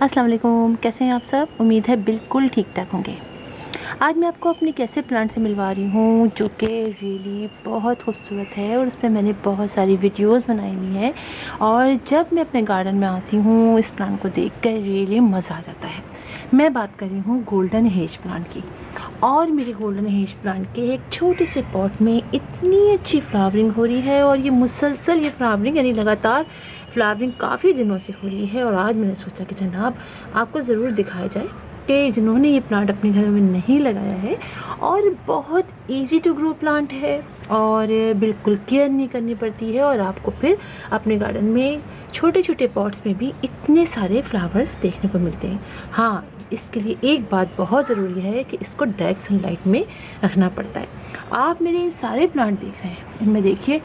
अस्सलाम वालेकुम, कैसे हैं आप सब? उम्मीद है बिल्कुल ठीक ठाक होंगे। आज मैं आपको अपने कैसे प्लांट से मिलवा रही हूँ जो कि रियली बहुत खूबसूरत है और उसमें मैंने बहुत सारी वीडियोस बनाई हुई हैं। और जब मैं अपने गार्डन में आती हूँ इस प्लांट को देख कर रियली मज़ा आ जाता है। मैं बात कर रही हूँ गोल्डन हेज प्लांट की। और मेरे गोल्डन हेज प्लांट के एक छोटे से पॉट में इतनी अच्छी फ्लावरिंग हो रही है और ये मुसलसल ये फ्लावरिंग यानी लगातार फ्लावरिंग काफ़ी दिनों से हो रही है। और आज मैंने सोचा कि जनाब आपको ज़रूर दिखाया जाए कि जिन्होंने ये प्लांट अपने घर में नहीं लगाया है और बहुत इजी टू ग्रो प्लांट है और बिल्कुल केयर नहीं करनी पड़ती है और आपको फिर अपने गार्डन में छोटे छोटे पॉट्स में भी इतने सारे फ्लावर्स देखने को मिलते हैं। हाँ, इसके लिए एक बात बहुत ज़रूरी है कि इसको डायरेक्ट सनलाइट में रखना पड़ता है। आप मेरे सारे प्लांट देख रहे हैं, इनमें देखिए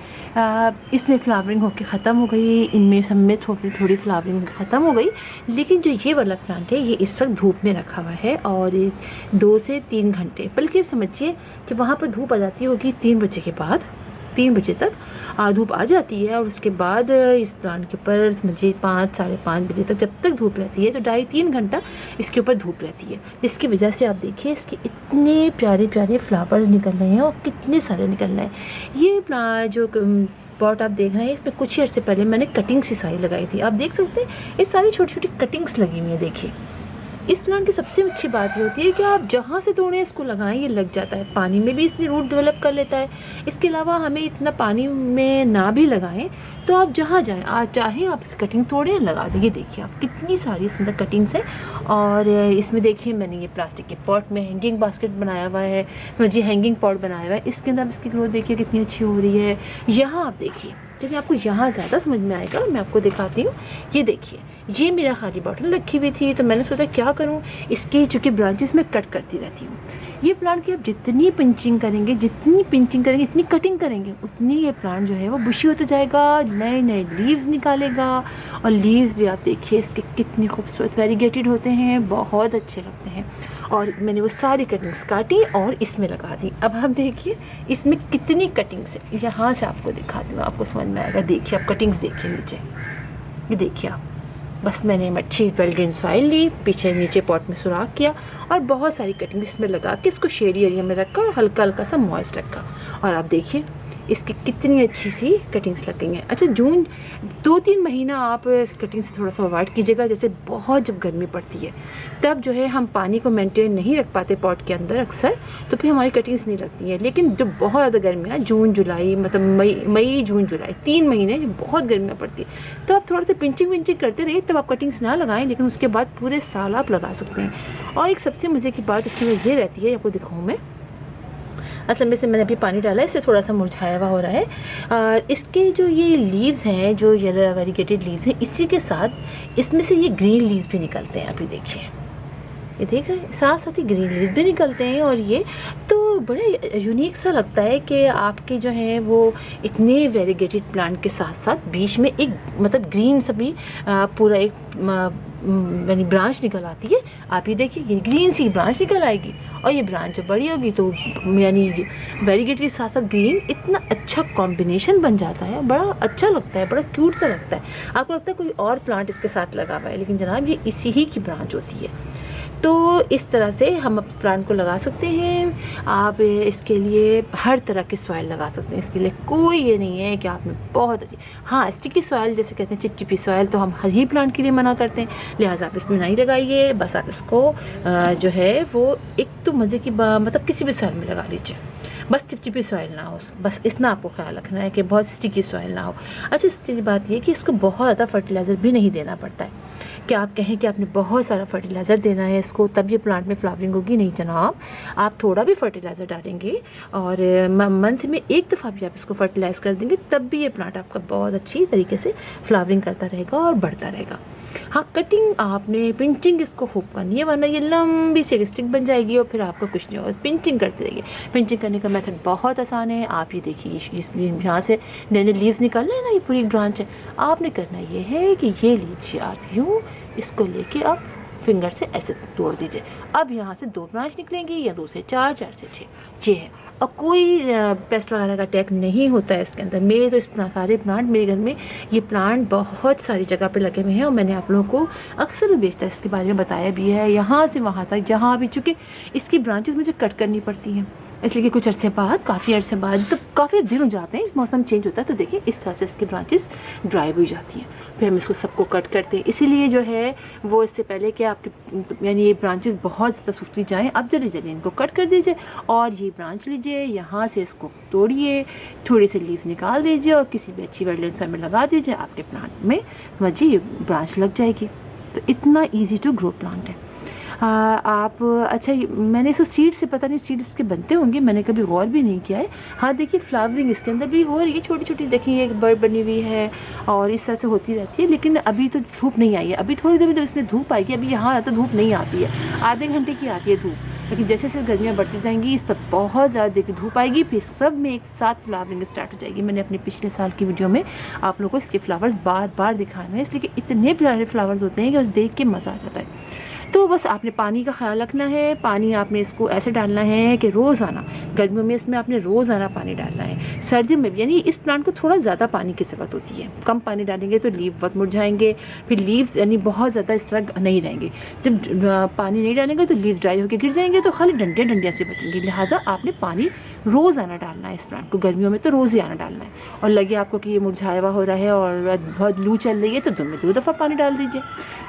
इसमें फ्लावरिंग होके ख़त्म हो गई, इनमें सब में थोड़ी थोड़ी फ्लावरिंग ख़त्म हो गई। लेकिन जो ये वाला प्लांट है ये इस वक्त धूप में रखा हुआ है और 2 से 3 घंटे, बल्कि समझिए कि वहाँ पर धूप आ जाती होगी 3 बजे के बाद। 3 बजे तक धूप आ जाती है और उसके बाद इस प्लांट के ऊपर समझिए 5 साढ़े 5 बजे तक जब तक धूप रहती है तो 2.5-3 घंटा इसके ऊपर धूप रहती है। जिसकी वजह से आप देखिए इसके इतने प्यारे प्यारे फ्लावर्स निकल रहे हैं और कितने सारे निकल रहे हैं। ये प्लांट जो पॉट आप देख रहे हैं इसमें कुछ ही अर्से पहले मैंने कटिंग्स ही सारी लगाई थी। आप देख सकते हैं ये सारी छोटी छोटी कटिंग्स लगी हुई है। देखिए इस प्लांट की सबसे अच्छी बात ये होती है कि आप जहाँ से तोड़ें इसको लगाएं ये लग जाता है। पानी में भी इसने रूट डेवलप कर लेता है। इसके अलावा हमें इतना पानी में ना भी लगाएं तो आप जहाँ जाएं आप चाहें आप इस कटिंग तोड़ें लगा दें। ये देखिए आप कितनी सारी सुंदर कटिंग्स हैं। और इसमें देखिए मैंने ये प्लास्टिक के पॉट में हैंगिंग बास्केट बनाया हुआ है, मुझे हैंगिंग पॉट बनाया हुआ है। इसके अंदर इसकी ग्रोथ देखिए कितनी अच्छी हो रही है। यहाँ आप देखिए, जैसे आपको यहाँ ज़्यादा समझ में आएगा मैं आपको दिखाती हूँ। ये देखिए ये मेरा खाली बॉटल रखी हुई थी तो मैंने सोचा क्या करूँ, इसकी चूँकि ब्रांचेस मैं कट करती रहती हूँ। ये प्लांट की आप जितनी पिंचिंग करेंगे इतनी कटिंग करेंगे उतनी ये प्लांट जो है वो बुशी होता जाएगा, नए नए लीव्स निकालेगा। और लीव्स भी आप देखिए इसके कितने खूबसूरत वेरीगेटेड होते हैं, बहुत अच्छे लगते हैं। और मैंने वो सारी कटिंग्स काटी और इसमें लगा दी। अब हम देखिए इसमें कितनी कटिंग्स है, यहाँ से आपको दिखाती हूँ, आपको समझ में आएगा। देखिए आप कटिंग्स देखिए नीचे, ये देखिए आप, बस मैंने अच्छी वेल ड्रेन सॉइल ली, पीछे नीचे पॉट में सुराख किया और बहुत सारी कटिंग इसमें लगा के इसको शेडी एरिया में रखा और हल्का हल्का सा मॉइस्ट रखा। और आप देखिए इसकी कितनी अच्छी सी कटिंग्स लग गई हैं। अच्छा, जून 2-3 महीना आप इस कटिंग से थोड़ा सा अवॉइड कीजिएगा। जैसे बहुत जब गर्मी पड़ती है तब जो है हम पानी को मेंटेन नहीं रख पाते पॉट के अंदर अक्सर, तो फिर हमारी कटिंग्स नहीं लगती हैं। लेकिन जब बहुत ज़्यादा गर्मियाँ जून जुलाई मतलब मई जून जुलाई 3 महीने जब बहुत गर्मियाँ पड़ती है तो आप थोड़ा सा पिंचिंग विंचिंग करते रहिए, तब आप कटिंग्स ना लगाएं, लेकिन उसके बाद पूरे साल आप लगा सकते हैं। और एक सबसे मज़े की बात इसमें ये रहती है, आपको दिखाऊँ मैं, असल में से मैंने अभी पानी डाला है इससे थोड़ा सा मुरझाया हुआ हो रहा है। इसके जो ये लीव्स हैं, जो येलो वेरीगेटेड लीव्स हैं, इसी के साथ इसमें से ये ग्रीन लीव्स भी निकलते हैं। अभी देखिए ये देख रहे हैं, साथ साथ ही ग्रीन लीव्स भी निकलते हैं। और ये तो बड़े यूनिक सा लगता है कि आपके जो हैं वो इतने वेरीगेटेड प्लांट के साथ साथ बीच में एक मतलब ग्रीन सा भी पूरा एक यानी ब्रांच निकल आती है। आप ये देखिए ये ग्रीन सी ब्रांच निकल आएगी और ये ब्रांच जब बड़ी होगी तो यानी वेरीगेट के साथ साथ ग्रीन, इतना अच्छा कॉम्बिनेशन बन जाता है, बड़ा अच्छा लगता है, बड़ा क्यूट सा लगता है। आपको लगता है कोई और प्लांट इसके साथ लगा हुआ है, लेकिन जनाब ये इसी ही की ब्रांच होती है। तो इस तरह से हम अपने प्लांट को लगा सकते हैं। आप इसके लिए हर तरह की सॉइल लगा सकते हैं, इसके लिए कोई ये नहीं है कि आपने बहुत अच्छी, हाँ स्टिकी सॉइल जैसे कहते हैं चिपचिपी सॉइल तो हम हर ही प्लांट के लिए मना करते हैं, लिहाजा आप इसमें नहीं लगाइए। बस आप इसको जो है वो एक तो मज़े की मतलब किसी भी सॉइल में लगा लीजिए, बस चिपचिपी सॉइल ना हो, बस इतना आपको ख्याल रखना है कि बहुत स्टिकी सॉइल ना हो। अच्छा, सबसे बात ये कि इसको बहुत ज़्यादा फर्टिलाइज़र भी नहीं देना पड़ता है कि आप कहें कि आपने बहुत सारा फर्टिलाइज़र देना है इसको तब ये प्लांट में फ्लावरिंग होगी। नहीं जनाब, आप थोड़ा भी फर्टिलाइज़र डालेंगे और मंथ में एक दफ़ा भी आप इसको फर्टिलाइज़ कर देंगे तब भी ये प्लांट आपका बहुत अच्छी तरीके से फ्लावरिंग करता रहेगा और बढ़ता रहेगा। हाँ, कटिंग आपने पिंचिंग इसको खूब करनी है, वरना ये लंबी सी स्टिक बन जाएगी और फिर आपको कुछ नहीं होगा। पिंचिंग करते रहिए। पिंचिंग करने का मेथड बहुत आसान है। आप ये देखिए इस यहाँ से नए नए लीव्स निकल रहे हैं ना, ये पूरी ब्रांच है। आपने करना ये है कि ये लीजिए आप यूँ इसको लेके आप फिंगर से ऐसे तोड़ दीजिए। अब यहाँ से 2 ब्रांच निकलेंगी, या 2 से 4, 4 से 6, ये है। और कोई पेस्ट वगैरह का अटैक नहीं होता है इसके अंदर। मेरे तो इस सारे प्लांट, मेरे घर में ये प्लांट बहुत सारी जगह पे लगे हुए हैं, और मैंने आप लोगों को अक्सर बेचता है इसके बारे में बताया भी है, यहाँ से वहाँ तक जहाँ भी, चूँकि इसकी ब्रांचेस मुझे कट करनी पड़ती हैं, इसलिए कि कुछ अरसे बाद, काफ़ी अरसे बाद, तो काफ़ी दिन हो जाते हैं, मौसम चेंज होता है, तो देखिए इस तरह से इसकी ब्रांचेस ड्राई हो जाती हैं। फिर हम इसको सबको कट करते हैं, इसीलिए जो है वो इससे पहले कि आपके यानी ये ब्रांचेस बहुत ज़्यादा सूखती जाएँ, अब जल्दी जल्दी इनको कट कर दीजिए। और ये ब्रांच लीजिए, यहाँ से इसको तोड़िए, थोड़े से लीव्स निकाल दीजिए और किसी भी अच्छी वेटलैंड में लगा दीजिए, आपके प्लांट में समझिए ये ब्रांच लग जाएगी। तो इतना ईजी टू ग्रो प्लांट है। आप अच्छा, मैंने इसको सीड से, पता नहीं सीड इसके बनते होंगे, मैंने कभी गौर भी नहीं किया है। हाँ देखिए फ्लावरिंग इसके अंदर भी हो रही है, छोटी छोटी, देखिए एक बर्ड बनी हुई है और इस तरह से होती रहती है। लेकिन अभी तो धूप नहीं आई है, अभी थोड़ी देर में तो इसमें धूप आएगी। अभी यहाँ तो धूप नहीं आती है, आधे घंटे की आती है धूप, लेकिन जैसे जैसे गर्मियाँ बढ़ती जाएंगी इस पर बहुत ज़्यादा देखिए धूप आएगी, फिर सब में एक साथ फ्लावरिंग स्टार्ट हो जाएगी। मैंने अपने पिछले साल की वीडियो में आप लोगों को इसके फ्लावर्स बार बार दिखाए हैं, इसलिए कि इतने प्यारे फ्लावर्स होते हैं कि बस देख के मज़ा आ जाता है। तो बस आपने पानी का ख्याल रखना है। पानी आपने इसको ऐसे डालना है कि रोज़ाना, गर्मियों में इसमें आपने रोज़ाना पानी डालना है, सर्दियों में भी, यानी इस प्लांट को थोड़ा ज़्यादा पानी की ज़रूरत होती है। कम पानी डालेंगे तो लीव बहुत मुरझाएंगे, फिर लीव्स यानी बहुत ज़्यादा इस तरह नहीं रहेंगे। जब पानी नहीं डालेंगे तो लीव ड्राई होकर गिर जाएंगे, तो खाली डंडे डंडिया से बचेंगे। लिहाजा आपने पानी रोज़ाना डालना है इस प्लांट को, गर्मियों में तो रोज़ ही आना डालना है। और लगे आपको कि ये मुरझाया हुआ हो रहा है और बहुत लू चल रही है, तो दिन में 2 दफ़ा पानी डाल दीजिए,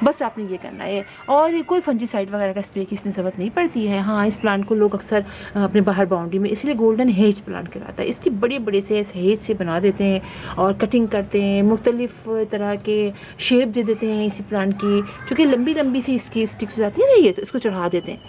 बस आपने ये करना है। और कोई फंजीसाइड वगैरह का स्प्रे की इसमें ज़रूरत नहीं पड़ती है। हाँ, इस प्लांट को लोग अक्सर अपने बाहर बाउंड्री में, इसलिए गोल्डन हेज प्लांट कहलाता है। इसकी बड़े बड़े से हेज से बना देते हैं और कटिंग करते हैं, मुख्तलिफ तरह के शेप दे देते हैं इसी प्लांट की, चूँकि लंबी लंबी सी इसकी स्टिक्स जाती है ना, ये तो इसको चढ़ा देते हैं,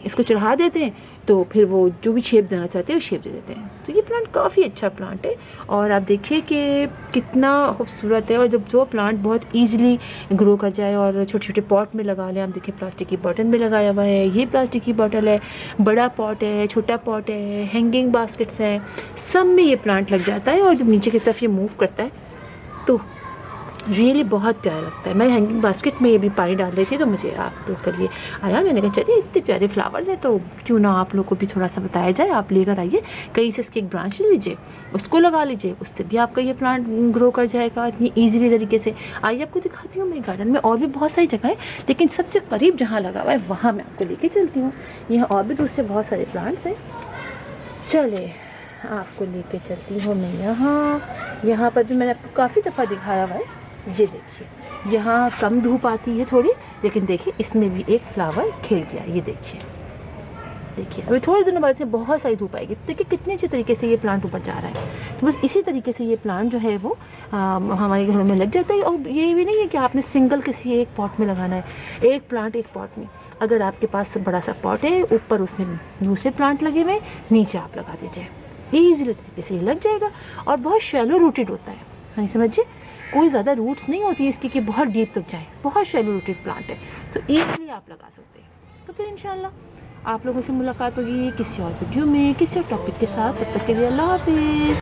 इसको चढ़ा देते हैं, तो फिर वो जो भी शेप देना चाहते हैं वो शेप दे देते हैं। तो ये प्लांट काफ़ी अच्छा प्लांट है, और आप देखिए कि कितना खूबसूरत है। और जब जो प्लांट बहुत ईजिली ग्रो कर जाए और छोटे छोटे पॉट में लगा लें, आप देखिए प्लास्टिक की बॉटल में लगाया हुआ है, ये प्लास्टिक की बॉटल है, बड़ा पॉट है, छोटा पॉट है, हैंगिंग बास्केट्स हैं, सब में ये प्लांट लग जाता है। और जब नीचे की तरफ ये मूव करता है तो रियली बहुत प्यारा लगता है। मैं हैंगिंग बास्केट में ये भी पानी डाल रही थी, तो मुझे आप लोग के लिए आया, मैंने कहा चलिए इतने प्यारे फ्लावर्स हैं तो क्यों ना आप लोग को भी थोड़ा सा बताया जाए। आप लेकर आइए, कहीं से इसकी एक ब्रांच ले लीजिए, उसको लगा लीजिए, उससे भी आपका ये प्लांट ग्रो कर जाएगा इतनी ईजिली तरीके से। आइए आपको दिखाती हूँ, मेरे गार्डन में और भी बहुत सारी जगह है, लेकिन सबसे करीब जहाँ लगा हुआ है वहाँ मैं आपको लेके चलती हूँ। यहाँ और भी दूसरे बहुत सारे प्लांट्स हैं, चले आपको लेके चलती हूँ मैं। यहाँ पर भी मैंने आपको काफ़ी दफ़ा दिखाया हुआ है। ये देखिए यहाँ कम धूप आती है थोड़ी, लेकिन देखिए इसमें भी एक फ्लावर खिल गया। ये देखिए अभी थोड़े दिनों बाद से बहुत सारी धूप आएगी। देखिए कितने अच्छे तरीके से ये प्लांट ऊपर जा रहा है। तो बस इसी तरीके से ये प्लांट जो है वो हमारे घरों में लग जाता है। और ये भी नहीं है कि आपने सिंगल किसी एक पॉट में लगाना है, एक प्लांट एक पॉट में। अगर आपके पास बड़ा सा पॉट है, ऊपर उसमें दूसरे प्लांट लगे हुए, नीचे आप लगा दीजिए, ईजिली तरीके से ये लग जाएगा। और बहुत शैलो रूटेड होता है, हाँ समझिए, कोई ज़्यादा रूट्स नहीं होती इसकी कि बहुत डीप तक जाए, बहुत शैलो रूटेड प्लांट है, तो ईजिली आप लगा सकते हैं। तो फिर इंशाल्लाह आप लोगों से मुलाकात होगी किसी और वीडियो में, किसी और टॉपिक के साथ। तब तक के लिए अल्लाह हाफिज़।